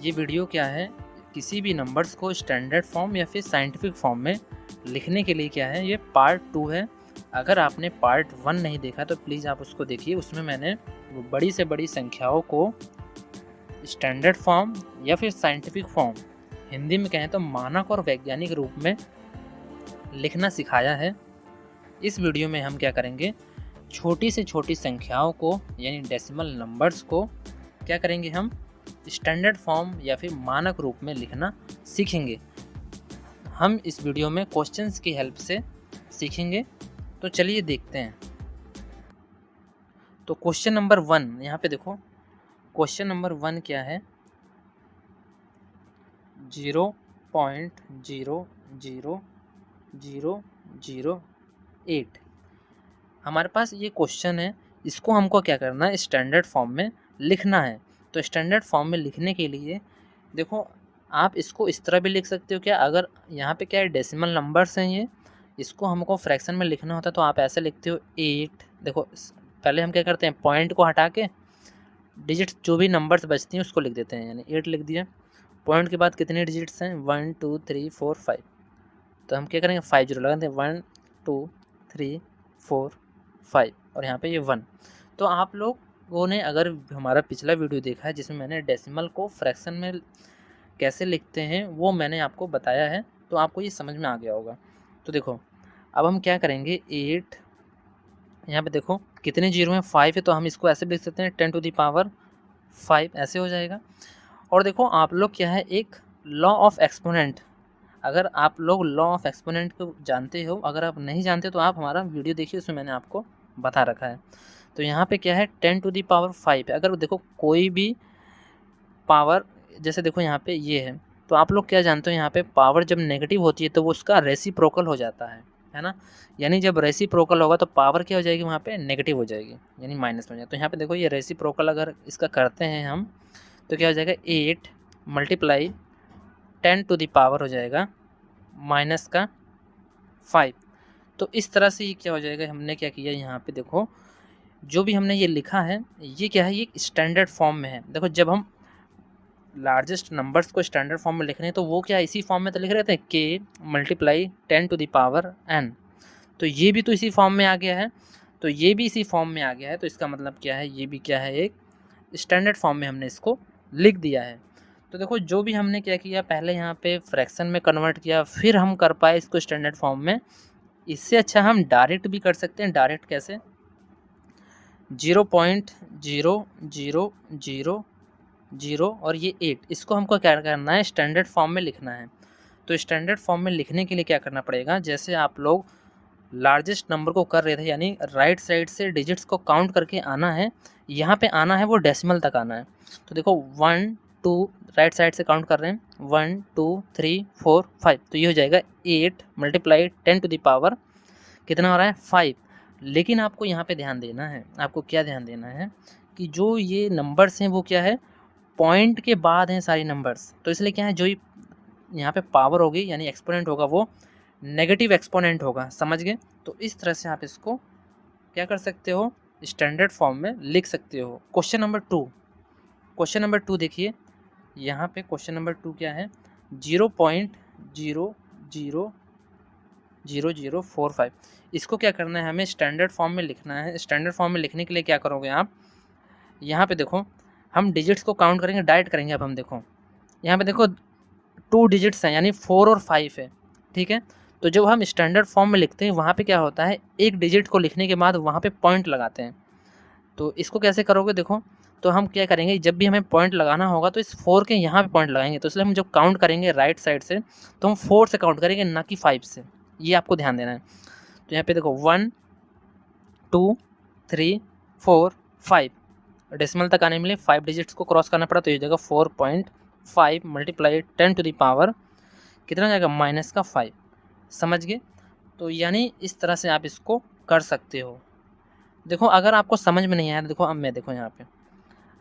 ये वीडियो क्या है, किसी भी नंबर्स को स्टैंडर्ड फॉर्म या फिर साइंटिफिक फॉर्म में लिखने के लिए क्या है, ये पार्ट 2 है। अगर आपने पार्ट 1 नहीं देखा तो प्लीज़ आप उसको देखिए। उसमें मैंने बड़ी से बड़ी संख्याओं को स्टैंडर्ड फॉर्म या फिर साइंटिफिक फॉर्म, हिंदी में कहें तो मानक और वैज्ञानिक रूप में लिखना सिखाया है। इस वीडियो में हम क्या करेंगे, छोटी से छोटी संख्याओं को यानी डेसिमल नंबर्स को क्या करेंगे, हम स्टैंडर्ड फॉर्म या फिर मानक रूप में लिखना सीखेंगे। हम इस वीडियो में क्वेश्चंस की हेल्प से सीखेंगे। तो चलिए देखते हैं। तो क्वेश्चन नंबर 1 यहाँ पे देखो। क्वेश्चन नंबर 1 क्या है, 0.00008। हमारे पास ये क्वेश्चन है, इसको हमको क्या करना है, स्टैंडर्ड फॉर्म में लिखना है। तो स्टैंडर्ड फॉर्म में लिखने के लिए देखो, आप इसको इस तरह भी लिख सकते हो। क्या अगर यहाँ पे क्या है, डेसिमल नंबर्स हैं ये, इसको हमको फ्रैक्शन में लिखना होता है तो आप ऐसे लिखते हो 8। देखो पहले हम क्या करते हैं, पॉइंट को हटा के डिजिट्स जो भी नंबर्स बचती हैं उसको लिख देते हैं, यानी 8 लिख दिया। पॉइंट के बाद कितने डिजिट्स हैं, 1 2 3 4 5। तो हम क्या करेंगे, 5 जीरो लगाते हैं, 1 2 3 4 5 और यहाँ पे ये 1। तो आप लोगों ने अगर हमारा पिछला वीडियो देखा है जिसमें मैंने डेसिमल को फ्रैक्शन में कैसे लिखते हैं वो मैंने आपको बताया है, तो आपको ये समझ में आ गया होगा। तो देखो अब हम क्या करेंगे, 8 यहाँ पे देखो कितने जीरो हैं, 5 है, तो हम इसको ऐसे लिख सकते हैं 10 टू द पावर 5, ऐसे हो जाएगा। और देखो आप लोग क्या है, एक लॉ ऑफ एक्सपोनेंट, अगर आप लोग लॉ ऑफ एक्सपोनेंट को जानते हो, अगर आप नहीं जानते तो आप हमारा वीडियो देखिए, उसमें मैंने आपको बता रखा है। तो यहाँ पे क्या है, 10 टू द पावर 5। अगर देखो कोई भी पावर, जैसे देखो यहाँ पे ये है, तो आप लोग क्या जानते हो, यहाँ पे पावर जब नेगेटिव होती है तो वो उसका रेसिप्रोकल हो जाता है ना। यानी जब रेसिप्रोकल होगा तो पावर क्या हो जाएगी, वहाँ पे नेगेटिव हो जाएगी, यानी माइनस में हो जाएगा। तो यहाँ पे देखो ये रेसिप्रोकल अगर इसका करते हैं हम, तो क्या हो जाएगा, 8 मल्टीप्लाई 10 टू द पावर हो जाएगा माइनस का 5। तो इस तरह से ये क्या हो जाएगा, हमने क्या किया यहाँ पे देखो, जो भी हमने ये लिखा है ये क्या है, ये स्टैंडर्ड फॉर्म में है। देखो जब हम लार्जेस्ट नंबर्स को स्टैंडर्ड फॉर्म में लिख रहे हैं तो वो क्या इसी फॉर्म में तो लिख रहे थे, k multiply 10 to the power n। तो ये भी तो इसी फॉर्म में आ गया है, तो ये भी इसी फॉर्म में आ गया है। तो इसका मतलब क्या है, ये भी क्या है, एक स्टैंडर्ड फॉर्म में हमने इसको लिख दिया है। तो देखो जो भी हमने क्या किया, पहले यहाँ पे फ्रैक्शन में कन्वर्ट किया, फिर हम कर पाए इसको स्टैंडर्ड फॉर्म में। इससे अच्छा हम डायरेक्ट भी कर सकते हैं। डायरेक्ट कैसे, 0.0000 और ये 8, इसको हमको क्या करना है, स्टैंडर्ड फॉर्म में लिखना है। तो स्टैंडर्ड फॉर्म में लिखने के लिए क्या करना पड़ेगा, जैसे आप लोग लार्जेस्ट नंबर को कर रहे थे, यानी राइट साइड से डिजिट्स को काउंट करके आना है, यहाँ पे आना है वो डेसिमल तक आना है। तो देखो 1 2 राइट साइड से काउंट कर रहे हैं, 1 2 3 4 5, तो ये हो जाएगा 8 मल्टीप्लाई 10 टू द पावर कितना हो रहा है, 5। लेकिन आपको यहाँ पे ध्यान देना है, आपको क्या ध्यान देना है कि जो ये नंबर्स हैं वो क्या है, पॉइंट के बाद हैं सारी नंबर्स। तो इसलिए क्या है, जो यहाँ पे पावर होगी यानी एक्सपोनेंट होगा वो नेगेटिव एक्सपोनेंट होगा, समझ गए। तो इस तरह से आप इसको क्या कर सकते हो, स्टैंडर्ड फॉर्म में लिख सकते हो। क्वेश्चन नंबर 2, क्वेश्चन नंबर 2 देखिए, यहाँ पे क्वेश्चन नंबर 2 क्या है, 0.000045। इसको क्या करना है, हमें स्टैंडर्ड फॉर्म में लिखना है। स्टैंडर्ड फॉर्म में लिखने के लिए क्या करोगे आप, यहाँ पे देखो हम डिजिट्स को काउंट करेंगे, डायरेक्ट करेंगे। अब हम देखो यहाँ पे देखो 2 डिजिट्स हैं, यानी 4 और 5 है, ठीक है। तो जब हम स्टैंडर्ड फॉर्म में लिखते हैं वहाँ पे क्या होता है, एक डिजिट को लिखने के बाद वहाँ पे पॉइंट लगाते हैं। तो इसको कैसे करोगे, देखो तो हम क्या करेंगे, जब भी हमें पॉइंट लगाना होगा तो इस 4 के यहाँ पे पॉइंट लगाएंगे। तो इसलिए हम जब काउंट करेंगे राइट साइड से तो हम 4 से काउंट करेंगे, ना कि 5 से। ये आपको ध्यान देना है। तो यहाँ पे देखो 1 2 3 4 5, डेसिमल तक आने के लिए 5 डिजिट्स को क्रॉस करना पड़ा, तो ये जगह 4.5 मल्टीप्लाई 10 टू द पावर कितना जाएगा, माइनस का 5, समझ गए। तो यानी इस तरह से आप इसको कर सकते हो। देखो अगर आपको समझ में नहीं आया तो देखो, अब मैं देखो यहाँ पे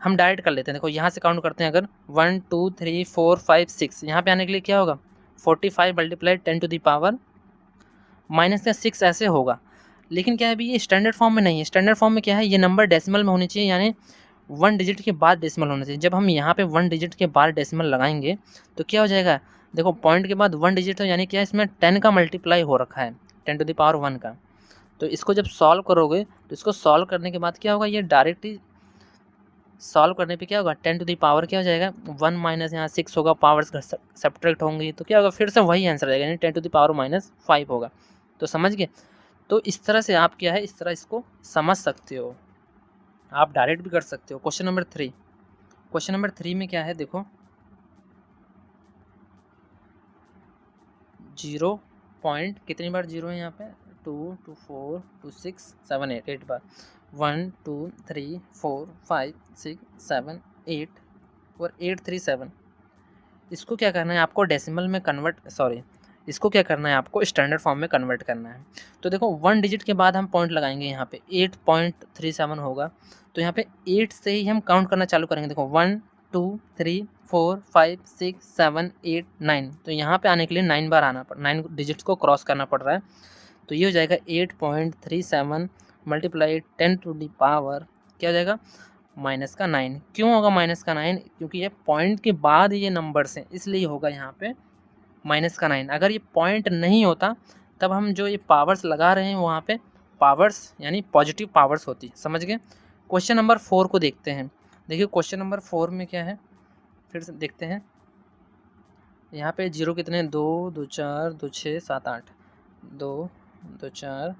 हम डायरेक्ट कर लेते हैं। देखो यहाँ से काउंट करते हैं, अगर 1 2 3 4 5 6, यहाँ पे आने के लिए क्या होगा, 45 multiply 10 to the power minus का 6, ऐसे होगा। लेकिन क्या है, अभी ये स्टैंडर्ड फॉर्म में नहीं है। स्टैंडर्ड फॉर्म में क्या है, ये नंबर डेसिमल में होनी चाहिए, यानी 1 डिजिट के बाद डेसिमल होना चाहिए। जब हम यहाँ पे 1 डिजिट के बाद डेसिमल लगाएंगे तो क्या हो जाएगा, देखो पॉइंट के बाद 1 डिजिट, तो यानी क्या इसमें 10 का मल्टीप्लाई हो रखा है, 10 टू द पावर 1 का। तो इसको जब सॉल्व करोगे तो इसको सॉल्व करने के बाद क्या होगा, ये डायरेक्ट ही सॉल्व करने पे क्या होगा, 10 टू द पावर क्या हो जाएगा 1 माइनस यहाँ 6 होगा, पावर्स सब्ट्रैक्ट होंगी तो क्या होगा, फिर से वही आंसर आएगा, यानी 10 टू द पावर -5 होगा। तो समझ गए। तो इस तरह से आप क्या है, इस तरह इसको समझ सकते हो, आप डायरेक्ट भी कर सकते हो। क्वेश्चन नंबर 3, क्वेश्चन नंबर 3 में क्या है देखो, 0 पॉइंट कितनी बार 0 है यहाँ पे, 2 2 4 2 6 7 8, 8 बार, 1 2 3 4 5 6 7 8 और 8 3 7। इसको क्या करना है आपको, डेसिमल में कन्वर्ट, सॉरी इसको क्या करना है आपको, स्टैंडर्ड फॉर्म में कन्वर्ट करना है। तो देखो 1 डिजिट के बाद हम पॉइंट लगाएंगे, यहाँ पे 8.37 होगा, तो यहाँ पे 8 से ही हम काउंट करना चालू करेंगे। देखो 1 2 3 4 5 6 7 8 9, तो यहाँ पे आने के लिए 9 बार आना पड़, 9 डिजिट्स को क्रॉस करना पड़ रहा है। तो ये हो जाएगा 8.37 मल्टीप्लाई 10 टू दी पावर क्या हो जाएगा, -9। क्यों होगा -9, क्योंकि ये पॉइंट के बाद ये नंबर्स हैं, इसलिए होगा यहाँ पे -9। अगर ये पॉइंट नहीं होता तब हम जो ये पावर्स लगा रहे हैं वहाँ पे पावर्स यानी पॉजिटिव पावर्स होती, समझ गए। क्वेश्चन नंबर 4 को देखते हैं। देखिए क्वेश्चन नंबर 4 में क्या है, फिर से देखते हैं। यहाँ पे 0 कितने, 2 2 4 2 6 7 8, 2 2 4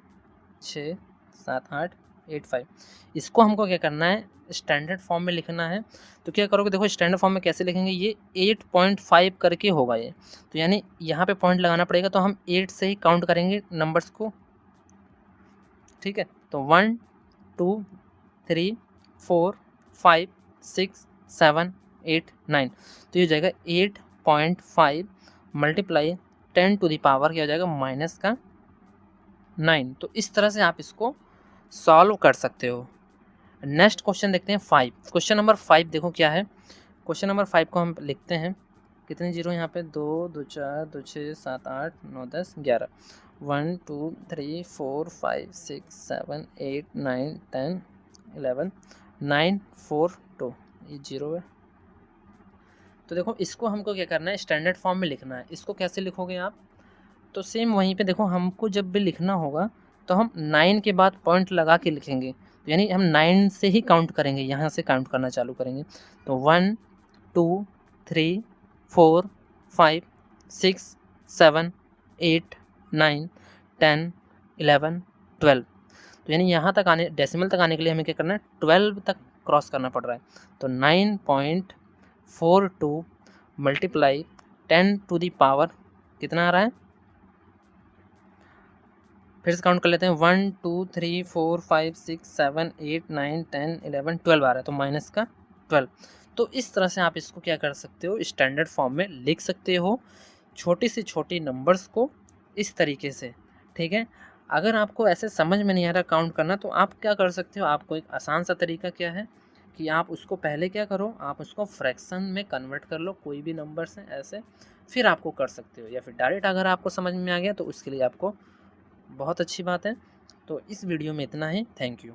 6 7 8 8 5। इसको हमको क्या करना है, स्टैंडर्ड फॉर्म में लिखना है। तो क्या करोगे, देखो स्टैंडर्ड फॉर्म में कैसे लिखेंगे, ये 8.5 करके होगा ये, तो यानी यहाँ पे पॉइंट लगाना पड़ेगा, तो हम 8 से ही काउंट करेंगे नंबर्स को, ठीक है। तो 1 2 3 4 5 6 7 8 9, तो ये हो जाएगा 8.5 मल्टीप्लाई 10 टू द पावर क्या हो जाएगा -9। तो इस तरह से आप इसको सॉल्व कर सकते हो। नेक्स्ट क्वेश्चन देखते हैं 5। क्वेश्चन नंबर 5 देखो क्या है। क्वेश्चन नंबर 5 को हम लिखते हैं, कितने 0 यहाँ पे, 2 2 4 2 6 7 8 9 10 11, 1 2 3 4 5 6 7 8 9 10 11 9 4 2, ये 0 है। तो देखो इसको हमको क्या करना है, स्टैंडर्ड फॉर्म में लिखना है। इसको कैसे लिखोगे आप, तो सेम वहीं पे देखो, हमको जब भी लिखना होगा तो हम 9 के बाद पॉइंट लगा के लिखेंगे, तो यानी हम 9 से ही काउंट करेंगे, यहाँ से काउंट करना चालू करेंगे। तो 1 2 3 4 5 6 7 8 9 10 11 12, तो यानी यहाँ तक आने, डेसिमल तक आने के लिए हमें क्या करना है, 12 तक क्रॉस करना पड़ रहा है। तो 9.42 मल्टीप्लाई 10 टू दी पावर कितना आ रहा है, फिर से काउंट कर लेते हैं, 1 2 3 4 5 6 7 8 9 10 11 12 आ रहा है, तो माइनस का 12। तो इस तरह से आप इसको क्या कर सकते हो, स्टैंडर्ड फॉर्म में लिख सकते हो, छोटी से छोटी नंबर्स को इस तरीके से, ठीक है। अगर आपको ऐसे समझ में नहीं आ रहा काउंट करना, तो आप क्या कर सकते हो, आपको एक आसान सा तरीका क्या है कि आप उसको पहले क्या करो, आप उसको फ्रैक्शन में कन्वर्ट कर लो, कोई भी नंबर्स हैं ऐसे, फिर आपको कर सकते हो। या फिर डायरेक्ट अगर आपको समझ में आ गया तो उसके लिए आपको बहुत अच्छी बात है। तो इस वीडियो में इतना ही, थैंक यू।